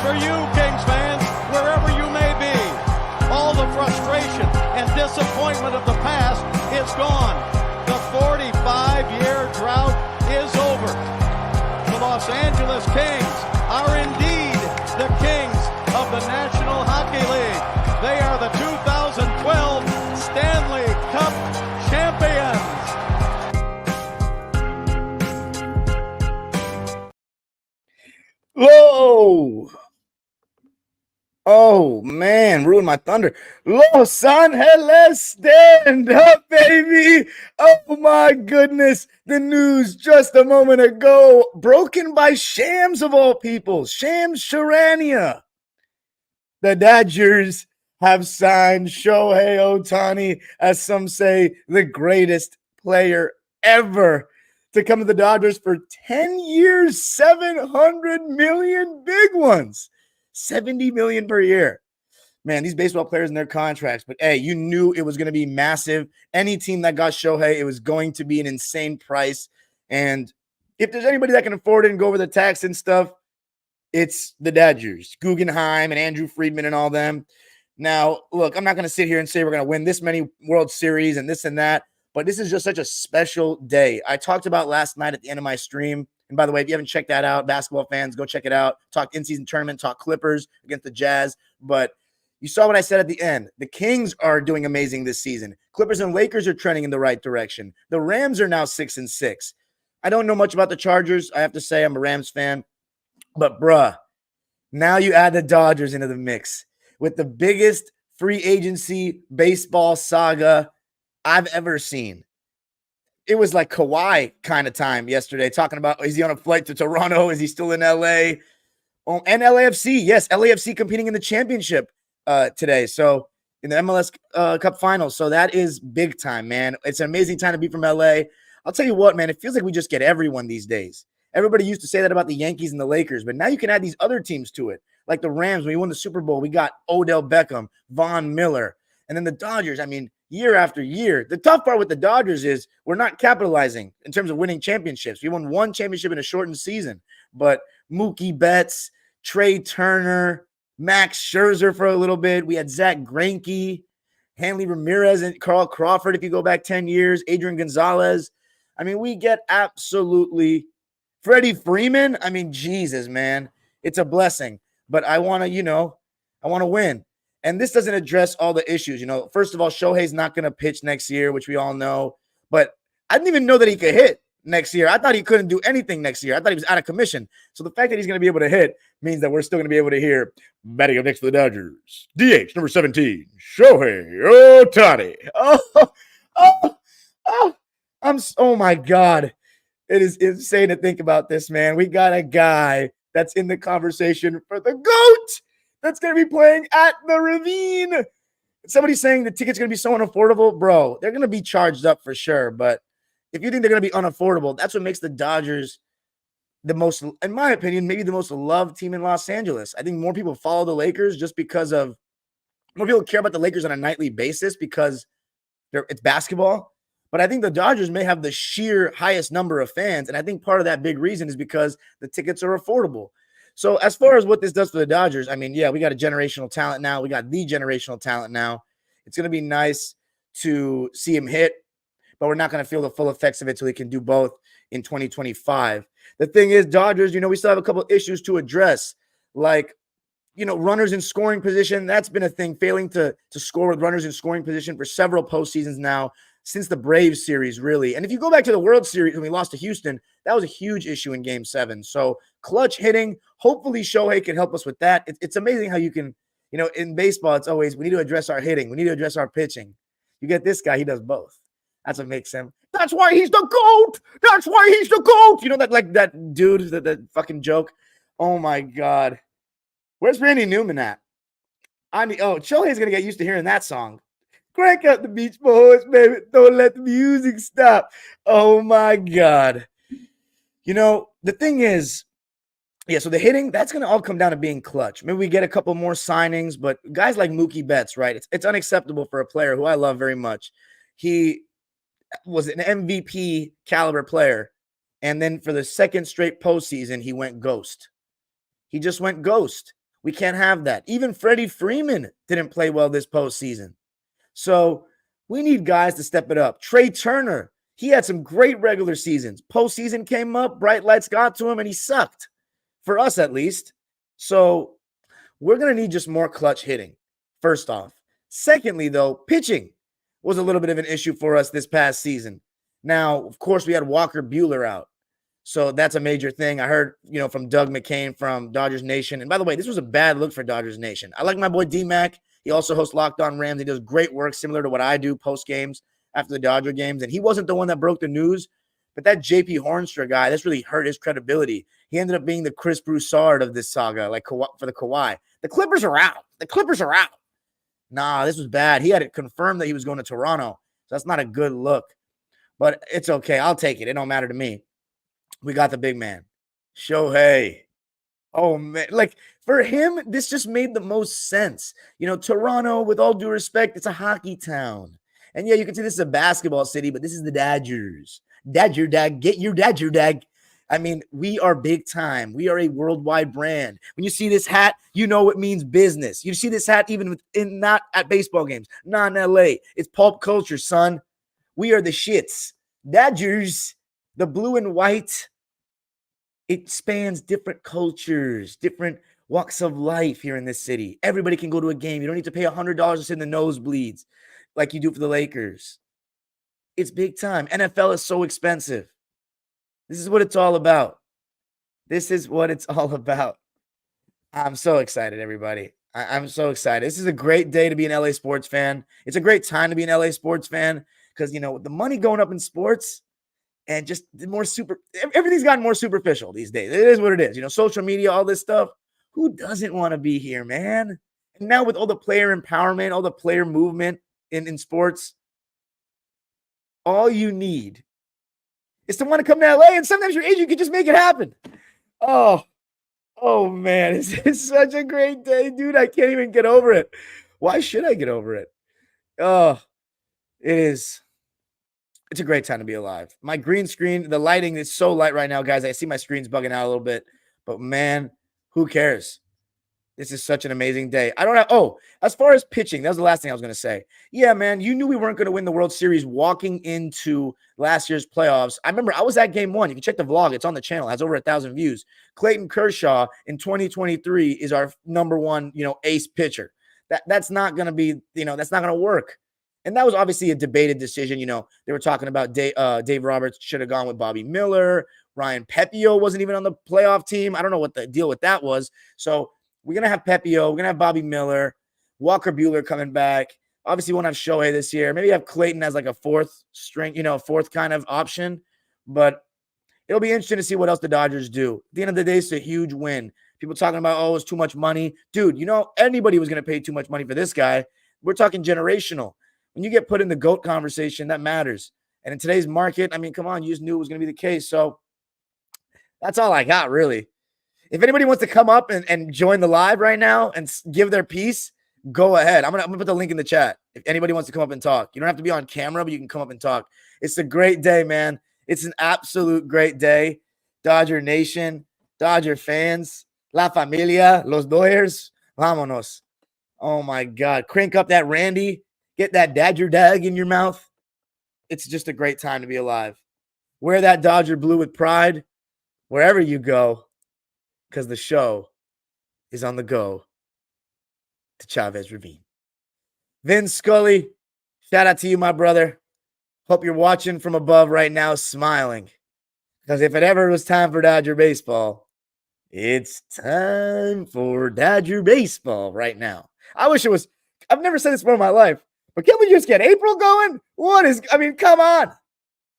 for you, Kings fans, wherever you may be. All the frustration and disappointment of the past is gone. The 45-year drought is over. The Los Angeles Kings are indeed the kings of the National Hockey League. They are the 2012 Stanley Cup champions. Whoa! Oh, man, ruined my thunder. Los Angeles, stand up, baby. Oh, my goodness. The news just a moment ago, broken by Shams of all people, Shams Charania. The Dodgers have signed Shohei Ohtani, as some say, the greatest player ever, to come to the Dodgers for 10 years, $700 million, big ones. $70 million per year. Man, these baseball players and their contracts, but hey, you knew it was going to be massive. Any team that got Shohei, it was going to be an insane price. And if there's anybody that can afford it and go over the tax and stuff, it's the Dodgers, Guggenheim and Andrew Friedman and all them. Now, look, I'm not going to sit here and say we're going to win this many World Series and this and that, but this is just such a special day. I talked about last night at the end of my stream. And by the way, if you haven't checked that out, basketball fans, go check it out. Talk in-season tournament, talk Clippers against the Jazz. But you saw what I said at the end. The Kings are doing amazing this season. Clippers and Lakers are trending in the right direction. The Rams are now 6-6. I don't know much about the Chargers. I have to say I'm a Rams fan. But, bruh, now you add the Dodgers into the mix with the biggest free agency baseball saga I've ever seen. It was like Kawhi kind of time yesterday, talking about, is he on a flight to Toronto? Is he still in LA? Oh, and LAFC. Yes, LAFC competing in the championship today. So in the MLS Cup Finals. So that is big time, man. It's an amazing time to be from LA. I'll tell you what, man, it feels like we just get everyone these days. Everybody used to say that about the Yankees and the Lakers, but now you can add these other teams to it. Like the Rams, when we won the Super Bowl, we got Odell Beckham, Von Miller. And then the Dodgers, I mean, year after year. The tough part with the Dodgers is we're not capitalizing in terms of winning championships. We won one championship in a shortened season, but Mookie Betts, Trey Turner, Max Scherzer for a little bit. We had Zach Greinke, Hanley Ramirez, and Carl Crawford if you go back 10 years, Adrian Gonzalez. I mean, we get absolutely Freddie Freeman. I mean, Jesus, man. It's a blessing. But I want to, I want to win. And this doesn't address all the issues. First of all, Shohei's not going to pitch next year, which we all know. But I didn't even know that he could hit next year. I thought he couldn't do anything next year. I thought he was out of commission. So the fact that he's going to be able to hit means that we're still going to be able to hear batting up next for the Dodgers. DH number 17, Shohei Ohtani. Oh my God. It is insane to think about this, man. We got a guy that's in the conversation for the GOAT that's going to be playing at the Ravine. Somebody's saying the ticket's going to be so unaffordable. Bro, they're going to be charged up for sure. But if you think they're going to be unaffordable, that's what makes the Dodgers the most, in my opinion, maybe the most loved team in Los Angeles. I think more people follow the Lakers just because of, more people care about the Lakers on a nightly basis because it's basketball. But I think the Dodgers may have the sheer highest number of fans. And I think part of that big reason is because the tickets are affordable. So as far as what this does for the Dodgers, I mean, yeah, we got a generational talent now. We got the generational talent now. It's going to be nice to see him hit, but we're not going to feel the full effects of it till he can do both in 2025. The thing is, Dodgers, we still have a couple issues to address, like, runners in scoring position. That's been a thing, failing to score with runners in scoring position for several postseasons now, since the Braves series, really. And if you go back to the World Series when we lost to Houston, that was a huge issue in Game 7. So clutch hitting, hopefully Shohei can help us with that. It's amazing how you can, in baseball, it's always, we need to address our hitting. We need to address our pitching. You get this guy, he does both. That's what makes him. That's why he's the GOAT. That's why he's the GOAT. You know that dude, that fucking joke? Oh, my God. Where's Randy Newman at? Shohei's going to get used to hearing that song. Crank up the Beach Boys, baby. Don't let the music stop. Oh, my God. The thing is, so the hitting, that's going to all come down to being clutch. Maybe we get a couple more signings, but guys like Mookie Betts, right? It's unacceptable for a player who I love very much. He was an MVP caliber player, and then for the second straight postseason, he went ghost. He just went ghost. We can't have that. Even Freddie Freeman didn't play well this postseason. So we need guys to step it up. Trey Turner, he had some great regular seasons. Postseason came up, bright lights got to him, and he sucked. For us, at least. So we're going to need just more clutch hitting, first off. Secondly, though, pitching was a little bit of an issue for us this past season. Now, of course, we had Walker Buehler out. So that's a major thing. I heard, from Doug McCain from Dodgers Nation. And by the way, this was a bad look for Dodgers Nation. I like my boy D-Mac. He also hosts Locked On Rams. He does great work similar to what I do post games after the Dodger games. And he wasn't the one that broke the news, but that JP Hornstra guy, that's really hurt his credibility. He ended up being the Chris Broussard of this saga, like for the Kawhi. The Clippers are out. Nah, this was bad. He had it confirmed that he was going to Toronto. So that's not a good look. But it's okay. I'll take it. It don't matter to me. We got the big man, Shohei. Oh, man. Like, for him, this just made the most sense. Toronto, with all due respect, it's a hockey town. And yeah, you can say this is a basketball city, but this is the Dodgers. Dodger dag, get your Dodger dag. I mean, we are big time. We are a worldwide brand. When you see this hat, you know it means business. You see this hat even not at baseball games, not in LA. It's pulp culture, son. We are the shits. Dodgers, the blue and white, it spans different cultures, different walks of life here in this city. Everybody can go to a game. You don't need to pay $100 to sit in the nosebleeds like you do for the Lakers. It's big time. NFL is so expensive. This is what it's all about. I'm so excited, everybody. I'm so excited. This is a great day to be an LA sports fan. It's a great time to be an LA sports fan because, with the money going up in sports and just everything's gotten more superficial these days. It is what it is. Social media, all this stuff. Who doesn't want to be here, man? And now with all the player empowerment, all the player movement in sports, all you need is to want to come to LA, and sometimes your agent can just make it happen. Oh man, it's such a great day, dude. I can't even get over it. Why should I get over it? Oh, it is. It's a great time to be alive. My green screen, the lighting is so light right now, guys. I see my screen's bugging out a little bit, but man, who cares? This is such an amazing day. As far as pitching, that was the last thing I was going to say. Yeah, man, you knew we weren't going to win the World Series walking into last year's playoffs. I remember I was at game 1. You can check the vlog. It's on the channel. It has over 1,000 views. Clayton Kershaw in 2023 is our number one, ace pitcher. That's not going to be, that's not going to work. And that was obviously a debated decision. They were talking about Dave Roberts should have gone with Bobby Miller. Ryan Pepio wasn't even on the playoff team. I don't know what the deal with that was. So we're going to have Pepio. We're going to have Bobby Miller. Walker Buehler coming back. Obviously, we won't have Shohei this year. Maybe have Clayton as like a fourth string, fourth kind of option. But it'll be interesting to see what else the Dodgers do. At the end of the day, it's a huge win. People talking about, it's too much money. Dude, anybody was going to pay too much money for this guy. We're talking generational. When you get put in the GOAT conversation, that matters. And in today's market, come on, you just knew it was going to be the case. So that's all I got, really. If anybody wants to come up and join the live right now and give their piece, go ahead. I'm gonna put the link in the chat. If anybody wants to come up and talk, you don't have to be on camera, but you can come up and talk. It's a great day, man. It's an absolute great day. Dodger Nation, Dodger fans, La Familia, Los Dodgers, vámonos. Oh my God. Crank up that Randy. Get that Dodger dag in your mouth. It's just a great time to be alive. Wear that Dodger blue with pride wherever you go, because the show is on the go to Chavez Ravine. Vin Scully, shout out to you, my brother. Hope you're watching from above right now, smiling. Because if it ever was time for Dodger baseball, it's time for Dodger baseball right now. I wish it was. I've never said this before in my life, but can't we just get April going? Come on.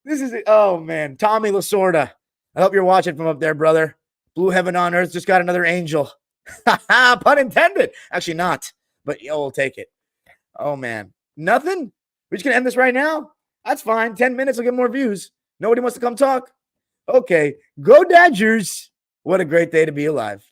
This is it. Oh, man. Tommy Lasorda. I hope you're watching from up there, brother. Blue heaven on earth just got another angel. Pun intended. Actually not, but we'll take it. Oh, man. Nothing? We're just going to end this right now? That's fine. 10 minutes will get more views. Nobody wants to come talk? Okay. Go Dodgers. What a great day to be alive.